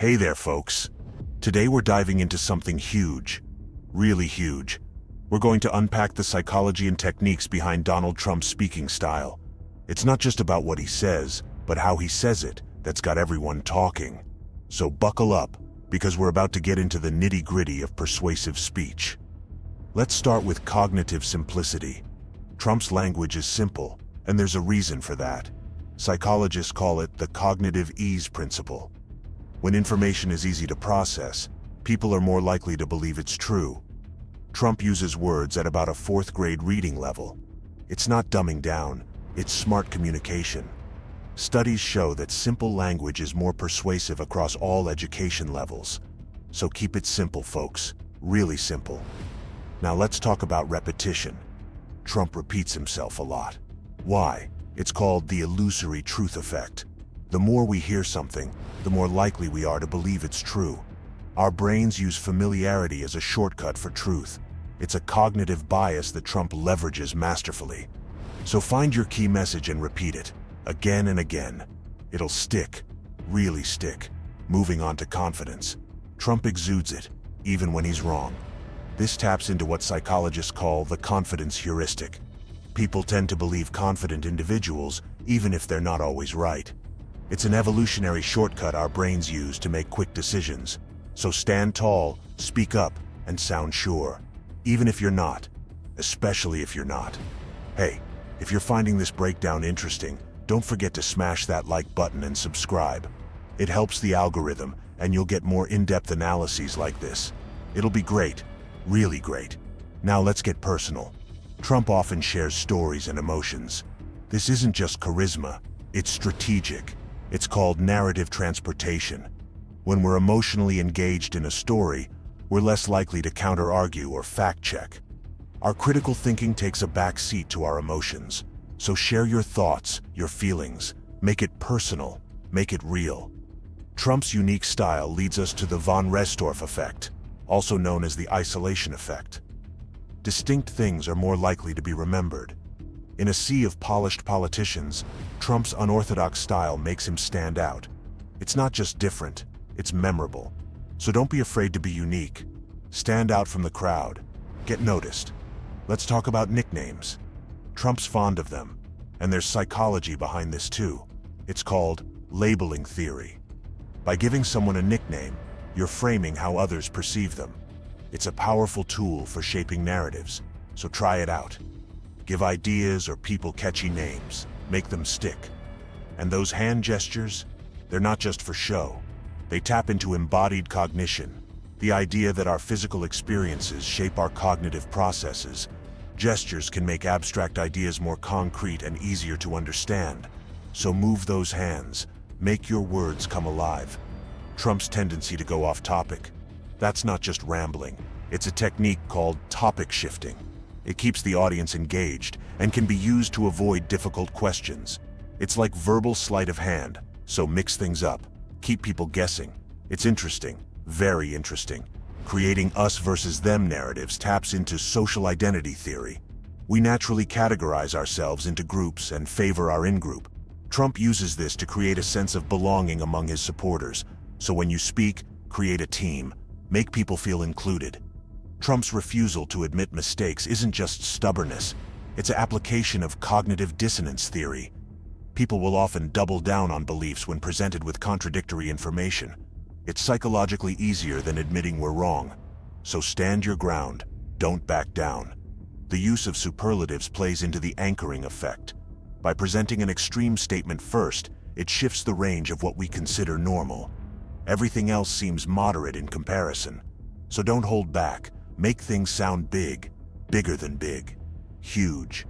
Hey there, folks. Today we're diving into something huge. Really huge. We're going to unpack the psychology and techniques behind Donald Trump's speaking style. It's not just about what he says, but how he says it that's got everyone talking. So buckle up, because we're about to get into the nitty-gritty of persuasive speech. Let's start with cognitive simplicity. Trump's language is simple, and there's a reason for that. Psychologists call it the cognitive ease principle. When information is easy to process, people are more likely to believe it's true. Trump uses words at about a fourth-grade reading level. It's not dumbing down, it's smart communication. Studies show that simple language is more persuasive across all education levels. So keep it simple, folks. Really simple. Now let's talk about repetition. Trump repeats himself a lot. Why? It's called the illusory truth effect. The more we hear something, the more likely we are to believe it's true. Our brains use familiarity as a shortcut for truth. It's a cognitive bias that Trump leverages masterfully. So find your key message and repeat it, again and again. It'll stick, really stick. Moving on to confidence. Trump exudes it, even when he's wrong. This taps into what psychologists call the confidence heuristic. People tend to believe confident individuals, even if they're not always right. It's an evolutionary shortcut our brains use to make quick decisions. So stand tall, speak up, and sound sure. Even if you're not. Especially if you're not. Hey, if you're finding this breakdown interesting, don't forget to smash that like button and subscribe. It helps the algorithm, and you'll get more in-depth analyses like this. It'll be great. Really great. Now let's get personal. Trump often shares stories and emotions. This isn't just charisma, it's strategic. It's called narrative transportation. When we're emotionally engaged in a story, we're less likely to counter-argue or fact-check. Our critical thinking takes a back seat to our emotions. So share your thoughts, your feelings. Make it personal. Make it real. Trump's unique style leads us to the von Restorff effect, also known as the isolation effect. Distinct things are more likely to be remembered. In a sea of polished politicians, Trump's unorthodox style makes him stand out. It's not just different, it's memorable. So don't be afraid to be unique. Stand out from the crowd. Get noticed. Let's talk about nicknames. Trump's fond of them, and there's psychology behind this too. It's called labeling theory. By giving someone a nickname, you're framing how others perceive them. It's a powerful tool for shaping narratives, so try it out. Give ideas or people catchy names, make them stick. And those hand gestures, they're not just for show. They tap into embodied cognition, the idea that our physical experiences shape our cognitive processes. Gestures can make abstract ideas more concrete and easier to understand. So move those hands, make your words come alive. Trump's tendency to go off topic. That's not just rambling. It's a technique called topic shifting. It keeps the audience engaged and can be used to avoid difficult questions. It's like verbal sleight of hand, so mix things up. Keep people guessing. It's interesting, very interesting. Creating us versus them narratives taps into social identity theory. We naturally categorize ourselves into groups and favor our in-group. Trump uses this to create a sense of belonging among his supporters. So when you speak, create a team. Make people feel included. Trump's refusal to admit mistakes isn't just stubbornness, it's an application of cognitive dissonance theory. People will often double down on beliefs when presented with contradictory information. It's psychologically easier than admitting we're wrong. So stand your ground, don't back down. The use of superlatives plays into the anchoring effect. By presenting an extreme statement first, it shifts the range of what we consider normal. Everything else seems moderate in comparison. So don't hold back. Make things sound big, bigger than big, huge.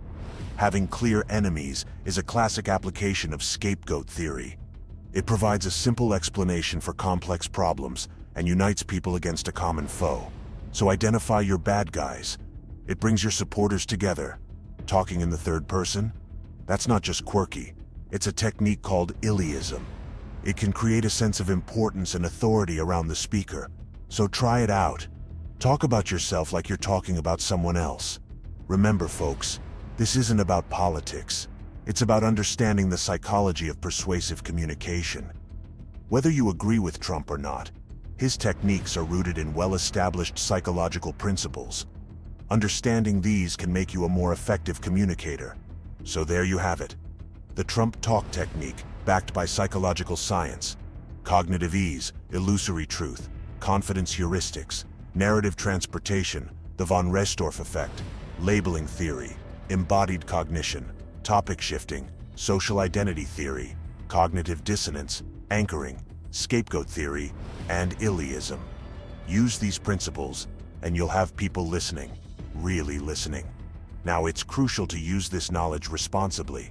Having clear enemies is a classic application of scapegoat theory. It provides a simple explanation for complex problems and unites people against a common foe. So identify your bad guys. It brings your supporters together. Talking in the third person? That's not just quirky. It's a technique called Iliism. It can create a sense of importance and authority around the speaker. So try it out. Talk about yourself like you're talking about someone else. Remember, folks, this isn't about politics. It's about understanding the psychology of persuasive communication. Whether you agree with Trump or not, his techniques are rooted in well-established psychological principles. Understanding these can make you a more effective communicator. So there you have it. The Trump talk technique, backed by psychological science. Cognitive ease, illusory truth, confidence heuristics, narrative transportation, the von Restorff effect, labeling theory, embodied cognition, topic shifting, social identity theory, cognitive dissonance, anchoring, scapegoat theory, and Iliism. Use these principles, and you'll have people listening, really listening. Now, it's crucial to use this knowledge responsibly.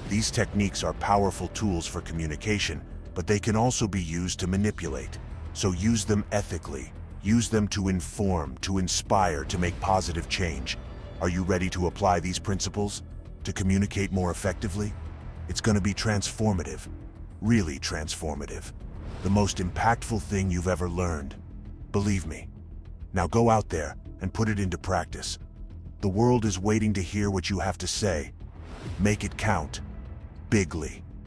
These techniques are powerful tools for communication, but they can also be used to manipulate. So use them ethically. Use them to inform, to inspire, to make positive change. Are you ready to apply these principles? To communicate more effectively? It's going to be transformative. Really transformative. The most impactful thing you've ever learned. Believe me. Now go out there and put it into practice. The world is waiting to hear what you have to say. Make it count. Bigly.